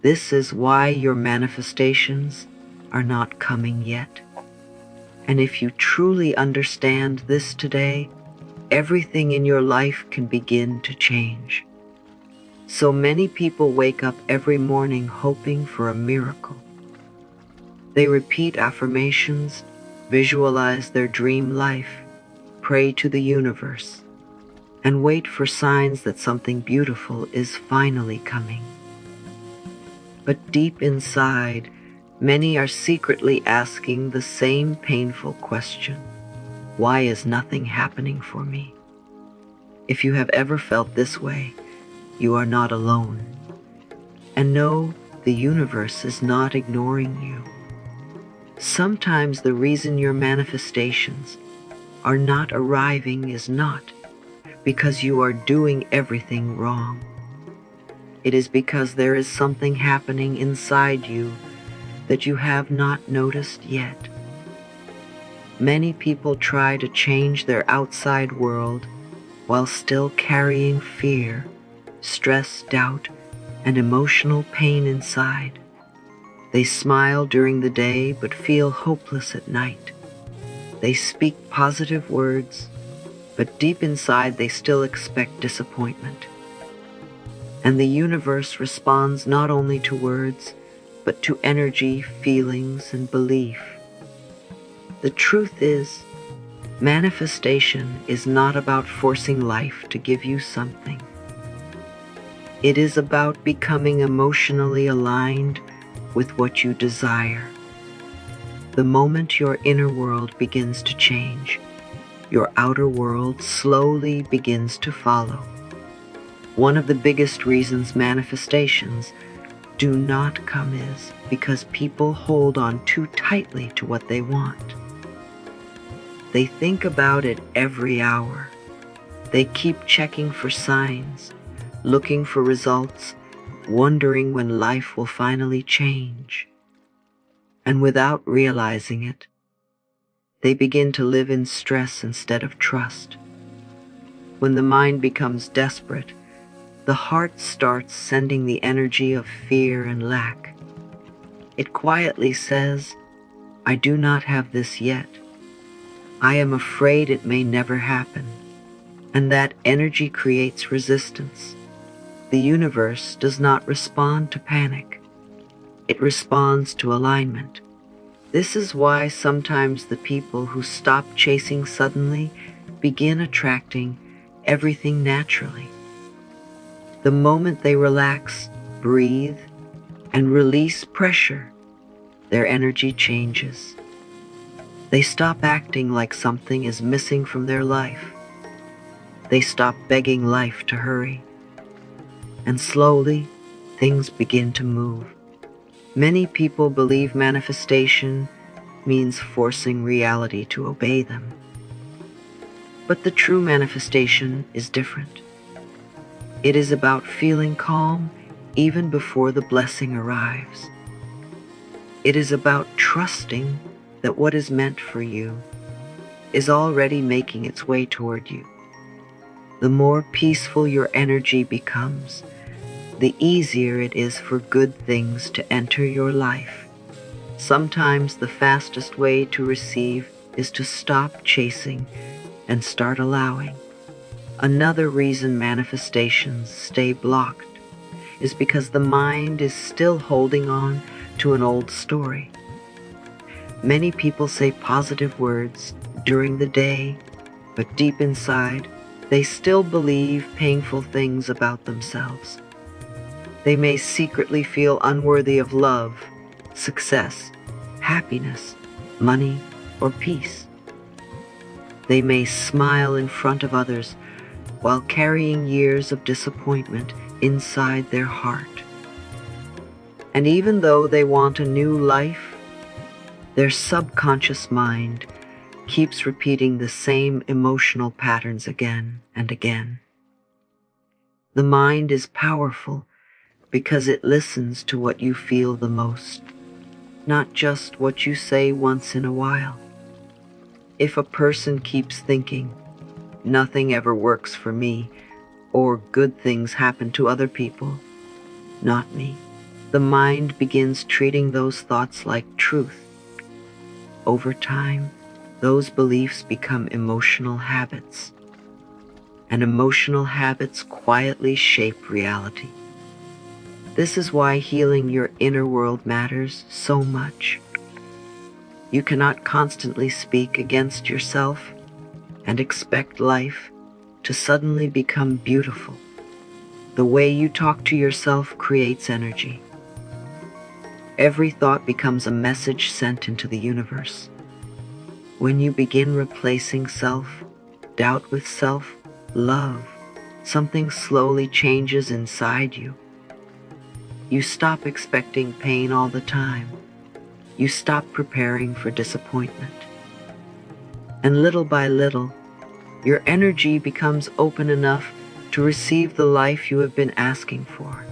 This is why your manifestations are not coming yet. And if you truly understand this today, everything in your life can begin to change. So many people wake up every morning hoping for a miracle. They repeat affirmations, visualize their dream life, pray to the universe, and wait for signs that something beautiful is finally coming. But deep inside, many are secretly asking the same painful question: why is nothing happening for me? If you have ever felt this way, you are not alone. And no, the universe is not ignoring you. Sometimes the reason your manifestations are not arriving is not because you are doing everything wrong. It is because there is something happening inside you that you have not noticed yet. Many people try to change their outside world while still carrying fear, stress, doubt, and emotional pain inside. They smile during the day but feel hopeless at night. They speak positive words, but deep inside they still expect disappointment. And the universe responds not only to words, but to energy, feelings, and belief. The truth is, manifestation is not about forcing life to give you something. It is about becoming emotionally aligned with what you desire. The moment your inner world begins to change, your outer world slowly begins to follow. One of the biggest reasons manifestations do not come is because people hold on too tightly to what they want. They think about it every hour. They keep checking for signs, looking for results, wondering when life will finally change. And without realizing it, they begin to live in stress instead of trust. When the mind becomes desperate, the heart starts sending the energy of fear and lack. It quietly says, "I do not have this yet. I am afraid it may never happen." And that energy creates resistance. The universe does not respond to panic. It responds to alignment. This is why sometimes the people who stop chasing suddenly begin attracting everything naturally. The moment they relax, breathe, and release pressure, their energy changes. They stop acting like something is missing from their life. They stop begging life to hurry. And slowly, things begin to move. Many people believe manifestation means forcing reality to obey them. But the true manifestation is different. It is about feeling calm even before the blessing arrives. It is about trusting that what is meant for you is already making its way toward you. The more peaceful your energy becomes, the easier it is for good things to enter your life. Sometimes the fastest way to receive is to stop chasing and start allowing. Another reason manifestations stay blocked is because the mind is still holding on to an old story. Many people say positive words during the day, but deep inside, they still believe painful things about themselves. They may secretly feel unworthy of love, success, happiness, money, or peace. They may smile in front of others while carrying years of disappointment inside their heart. And even though they want a new life, their subconscious mind keeps repeating the same emotional patterns again and again. The mind is powerful because it listens to what you feel the most, not just what you say once in a while. If a person keeps thinking, "Nothing ever works for me," or "Good things happen to other people, not me," the mind begins treating those thoughts like truth. Over time, those beliefs become emotional habits, and emotional habits quietly shape reality. This is why healing your inner world matters so much. You cannot constantly speak against yourself and expect life to suddenly become beautiful. The way you talk to yourself creates energy. Every thought becomes a message sent into the universe. When you begin replacing self-doubt with self-love, something slowly changes inside you. You stop expecting pain all the time. You stop preparing for disappointment. And little by little, your energy becomes open enough to receive the life you have been asking for.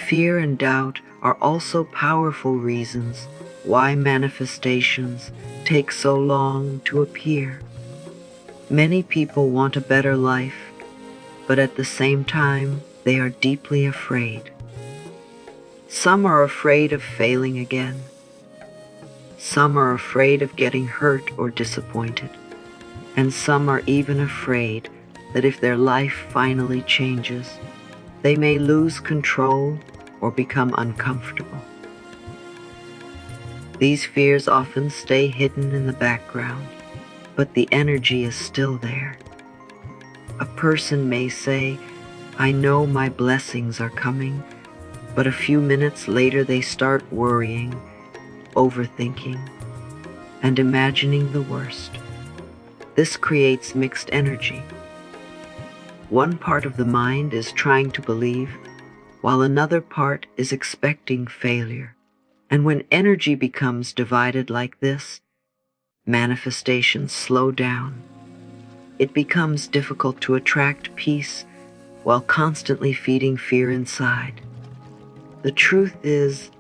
Fear and doubt are also powerful reasons why manifestations take so long to appear. Many people want a better life, but at the same time, they are deeply afraid. Some are afraid of failing again. Some are afraid of getting hurt or disappointed. And some are even afraid that if their life finally changes, they may lose control or become uncomfortable. These fears often stay hidden in the background, but the energy is still there. A person may say, "I know my blessings are coming," but a few minutes later they start worrying, overthinking, and imagining the worst. This creates mixed energy. One part of the mind is trying to believe, while another part is expecting failure. And when energy becomes divided like this, manifestations slow down. It becomes difficult to attract peace while constantly feeding fear inside. The truth is,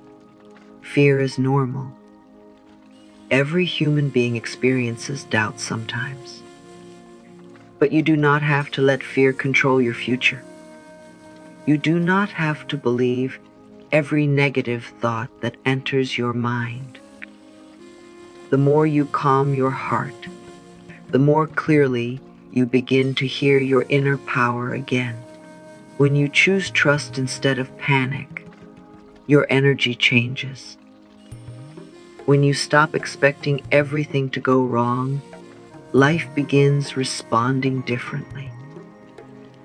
fear is normal. Every human being experiences doubt sometimes. But you do not have to let fear control your future. You do not have to believe every negative thought that enters your mind. The more you calm your heart, the more clearly you begin to hear your inner power again. When you choose trust instead of panic, your energy changes. When you stop expecting everything to go wrong, life begins responding differently.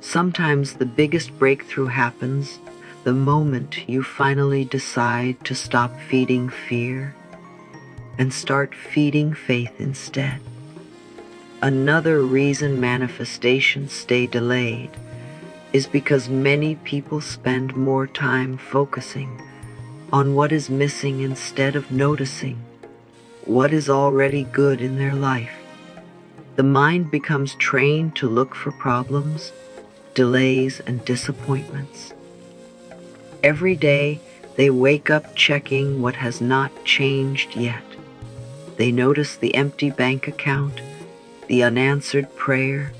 Sometimes the biggest breakthrough happens the moment you finally decide to stop feeding fear and start feeding faith instead. Another reason manifestations stay delayed is because many people spend more time focusing on what is missing instead of noticing what is already good in their life. The mind becomes trained to look for problems, delays, and disappointments. Every day, they wake up checking what has not changed yet. They notice the empty bank account, the unanswered prayer,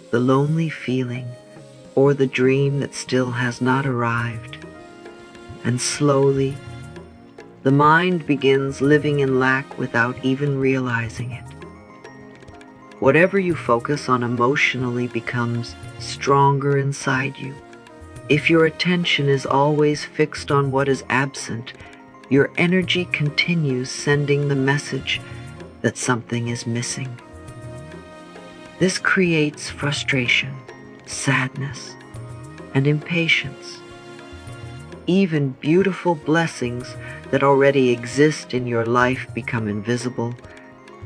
the lonely feeling, or the dream that still has not arrived. And slowly, the mind begins living in lack without even realizing it. Whatever you focus on emotionally becomes stronger inside you. If your attention is always fixed on what is absent, your energy continues sending the message that something is missing. This creates frustration, sadness, and impatience. Even beautiful blessings that already exist in your life become invisible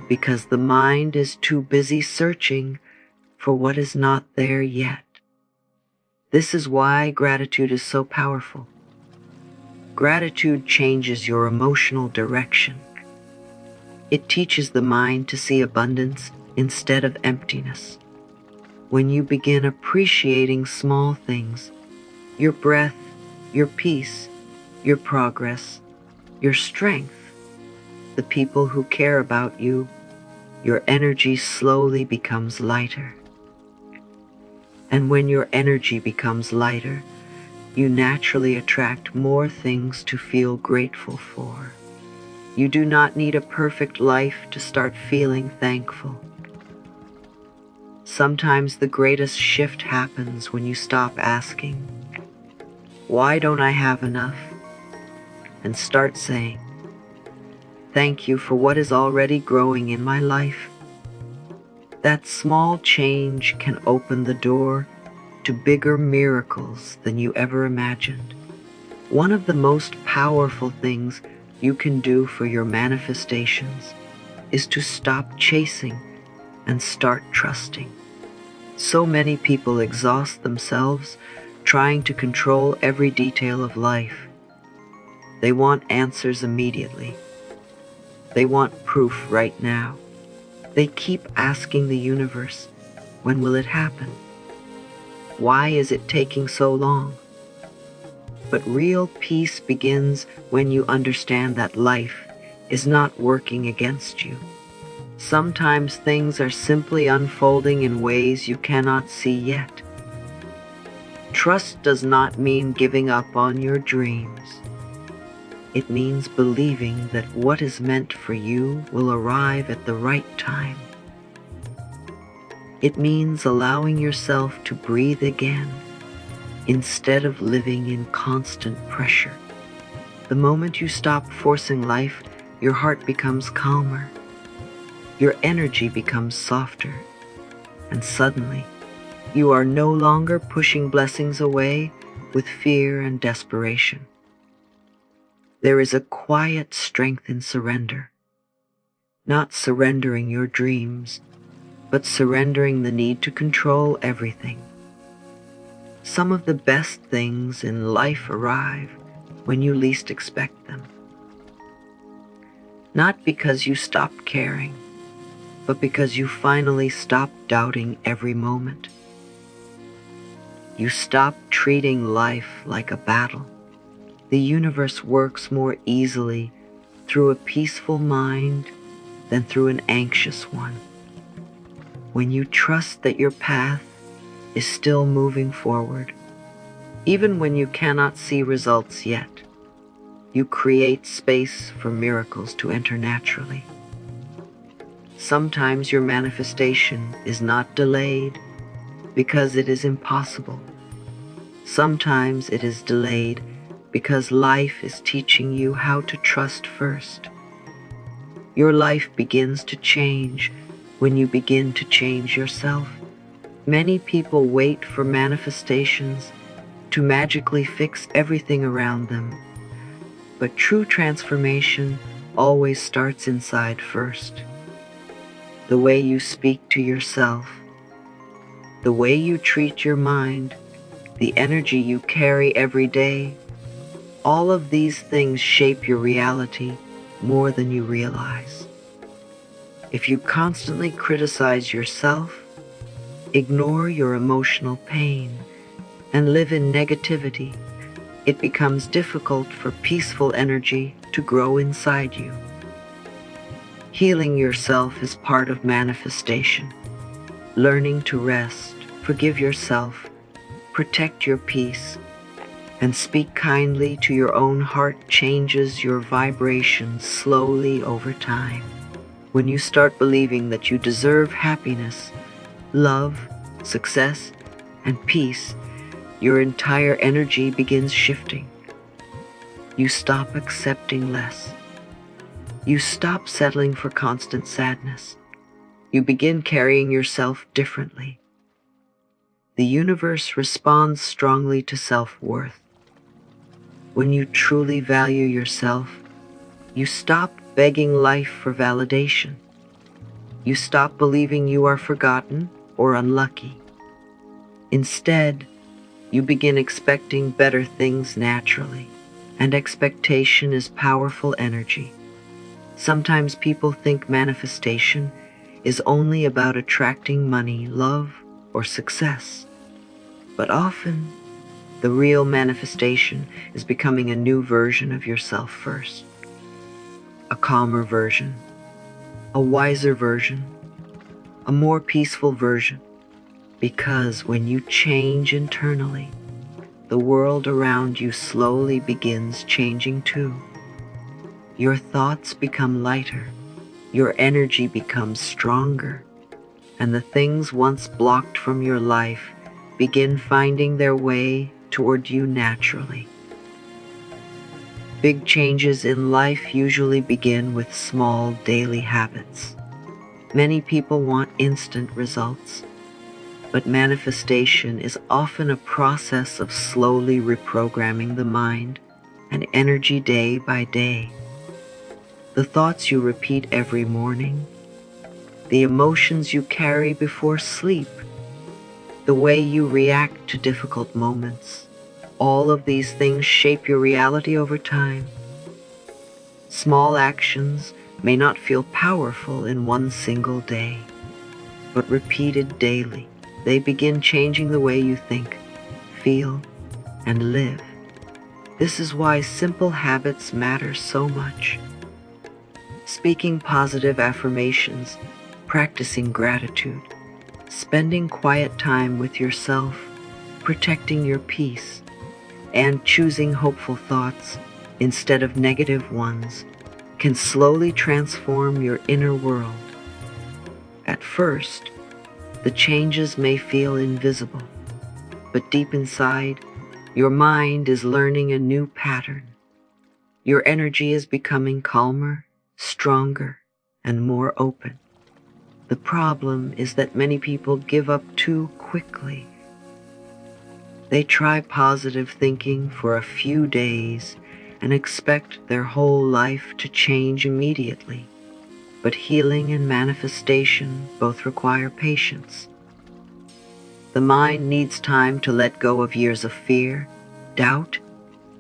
because the mind is too busy searching for what is not there yet. This is why gratitude is so powerful. Gratitude changes your emotional direction. It teaches the mind to see abundance instead of emptiness. When you begin appreciating small things, your breath, your peace, your progress, your strength, the people who care about you, your energy slowly becomes lighter. And when your energy becomes lighter, you naturally attract more things to feel grateful for. You do not need a perfect life to start feeling thankful. Sometimes the greatest shift happens when you stop asking, "Why don't I have enough?" and start saying, "Thank you for what is already growing in my life." That small change can open the door to bigger miracles than you ever imagined. One of the most powerful things you can do for your manifestations is to stop chasing and start trusting. So many people exhaust themselves trying to control every detail of life. They want answers immediately. They want proof right now. They keep asking the universe, "When will it happen? Why is it taking so long?" But real peace begins when you understand that life is not working against you. Sometimes things are simply unfolding in ways you cannot see yet. Trust does not mean giving up on your dreams. It means believing that what is meant for you will arrive at the right time. It means allowing yourself to breathe again instead of living in constant pressure. The moment you stop forcing life, your heart becomes calmer, your energy becomes softer, and suddenly you are no longer pushing blessings away with fear and desperation. There is a quiet strength in surrender, not surrendering your dreams, but surrendering the need to control everything. Some of the best things in life arrive when you least expect them. Not because you stopped caring, but because you finally stopped doubting every moment. You stopped treating life like a battle. The universe works more easily through a peaceful mind than through an anxious one. When you trust that your path is still moving forward, even when you cannot see results yet, you create space for miracles to enter naturally. Sometimes your manifestation is not delayed because it is impossible. Sometimes it is delayed because life is teaching you how to trust first. Your life begins to change when you begin to change yourself. Many people wait for manifestations to magically fix everything around them, but true transformation always starts inside first. The way you speak to yourself, the way you treat your mind, the energy you carry every day, all of these things shape your reality more than you realize. If you constantly criticize yourself, ignore your emotional pain, and live in negativity, it becomes difficult for peaceful energy to grow inside you. Healing yourself is part of manifestation. Learning to rest, forgive yourself, protect your peace, and speak kindly to your own heart changes your vibration slowly over time. When you start believing that you deserve happiness, love, success, and peace, your entire energy begins shifting. You stop accepting less. You stop settling for constant sadness. You begin carrying yourself differently. The universe responds strongly to self-worth. When you truly value yourself, you stop begging life for validation. You stop believing you are forgotten or unlucky. Instead, you begin expecting better things naturally, and expectation is powerful energy. Sometimes people think manifestation is only about attracting money, love, or success. But often, the real manifestation is becoming a new version of yourself first. A calmer version, a wiser version, a more peaceful version. Because when you change internally, the world around you slowly begins changing too. Your thoughts become lighter, your energy becomes stronger, and the things once blocked from your life begin finding their way toward you naturally. Big changes in life usually begin with small daily habits. Many people want instant results, but manifestation is often a process of slowly reprogramming the mind and energy day by day. The thoughts you repeat every morning, the emotions you carry before sleep, the way you react to difficult moments, all of these things shape your reality over time. Small actions may not feel powerful in one single day, but repeated daily, they begin changing the way you think, feel, and live. This is why simple habits matter so much. Speaking positive affirmations, practicing gratitude, spending quiet time with yourself, protecting your peace, and choosing hopeful thoughts instead of negative ones can slowly transform your inner world. At first, the changes may feel invisible, but deep inside, your mind is learning a new pattern. Your energy is becoming calmer, stronger, and more open. The problem is that many people give up too quickly. They try positive thinking for a few days and expect their whole life to change immediately. But healing and manifestation both require patience. The mind needs time to let go of years of fear, doubt,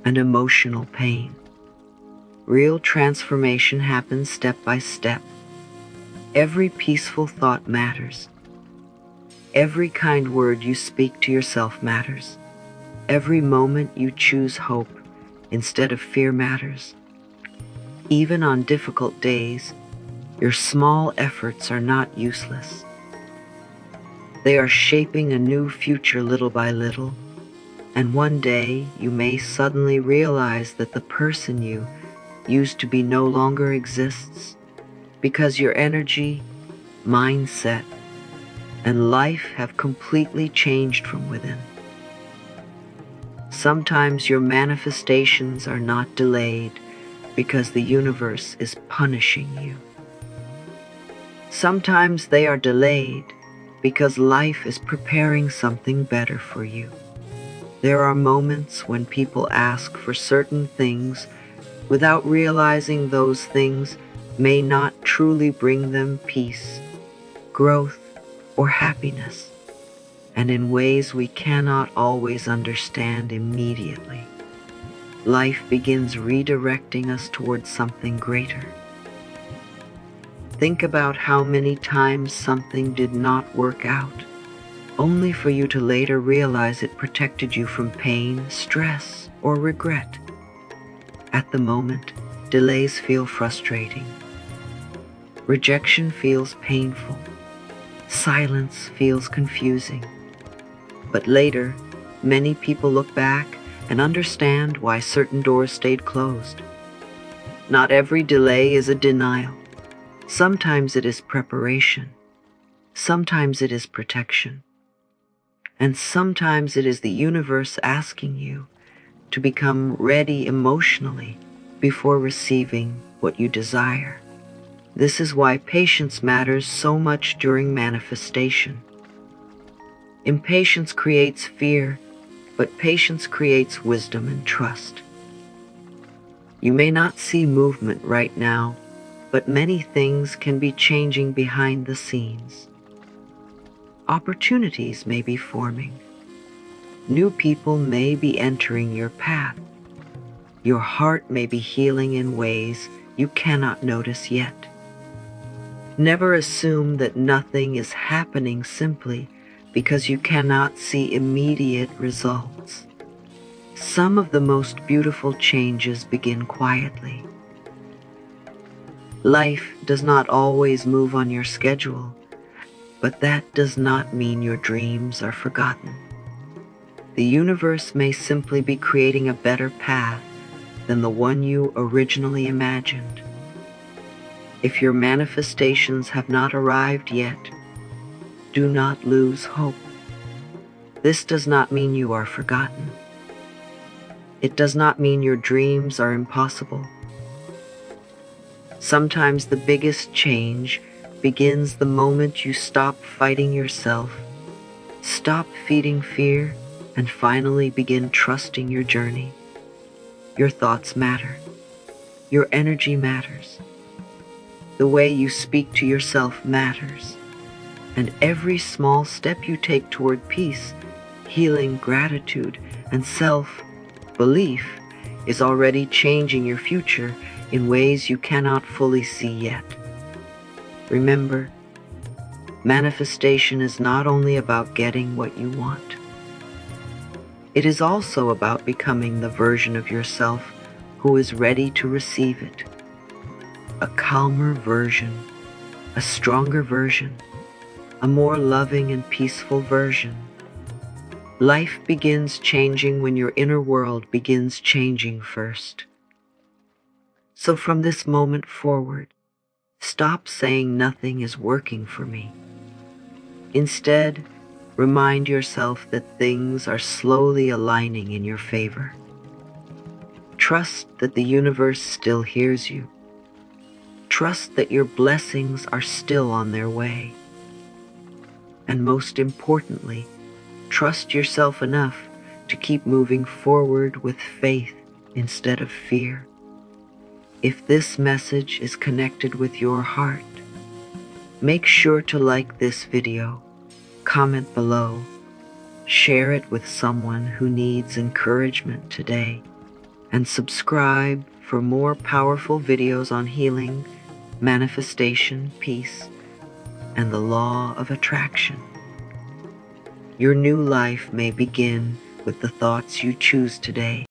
and emotional pain. Real transformation happens step by step. Every peaceful thought matters. Every kind word you speak to yourself matters. Every moment you choose hope instead of fear matters. Even on difficult days, your small efforts are not useless. They are shaping a new future little by little, and one day you may suddenly realize that the person you used to be no longer exists because your energy, mindset, and life have completely changed from within. Sometimes your manifestations are not delayed because the universe is punishing you. Sometimes they are delayed because life is preparing something better for you. There are moments when people ask for certain things without realizing those things may not truly bring them peace, growth, or happiness, and in ways we cannot always understand immediately. Life begins redirecting us towards something greater. Think about how many times something did not work out, only for you to later realize it protected you from pain, stress, or regret. At the moment, delays feel frustrating. Rejection feels painful. Silence feels confusing. But later, many people look back and understand why certain doors stayed closed. Not every delay is a denial. Sometimes it is preparation. Sometimes it is protection. And sometimes it is the universe asking you to become ready emotionally before receiving what you desire. This is why patience matters so much during manifestation. Impatience creates fear, but patience creates wisdom and trust. You may not see movement right now, but many things can be changing behind the scenes. Opportunities may be forming. New people may be entering your path. Your heart may be healing in ways you cannot notice yet. Never assume that nothing is happening simply because you cannot see immediate results. Some of the most beautiful changes begin quietly. Life does not always move on your schedule, but that does not mean your dreams are forgotten. The universe may simply be creating a better path than the one you originally imagined. If your manifestations have not arrived yet, do not lose hope. This does not mean you are forgotten. It does not mean your dreams are impossible. Sometimes the biggest change begins the moment you stop fighting yourself, stop feeding fear, and finally begin trusting your journey. Your thoughts matter. Your energy matters. The way you speak to yourself matters. And every small step you take toward peace, healing, gratitude, and self-belief is already changing your future in ways you cannot fully see yet. Remember, manifestation is not only about getting what you want. It is also about becoming the version of yourself who is ready to receive it. A calmer version, a stronger version, a more loving and peaceful version. Life begins changing when your inner world begins changing first. So from this moment forward, stop saying nothing is working for me. Instead, remind yourself that things are slowly aligning in your favor. Trust that the universe still hears you. Trust that your blessings are still on their way. And most importantly, trust yourself enough to keep moving forward with faith instead of fear. If this message is connected with your heart, make sure to like this video, comment below, share it with someone who needs encouragement today, and subscribe for more powerful videos on healing, manifestation, peace, and the law of attraction. Your new life may begin with the thoughts you choose today.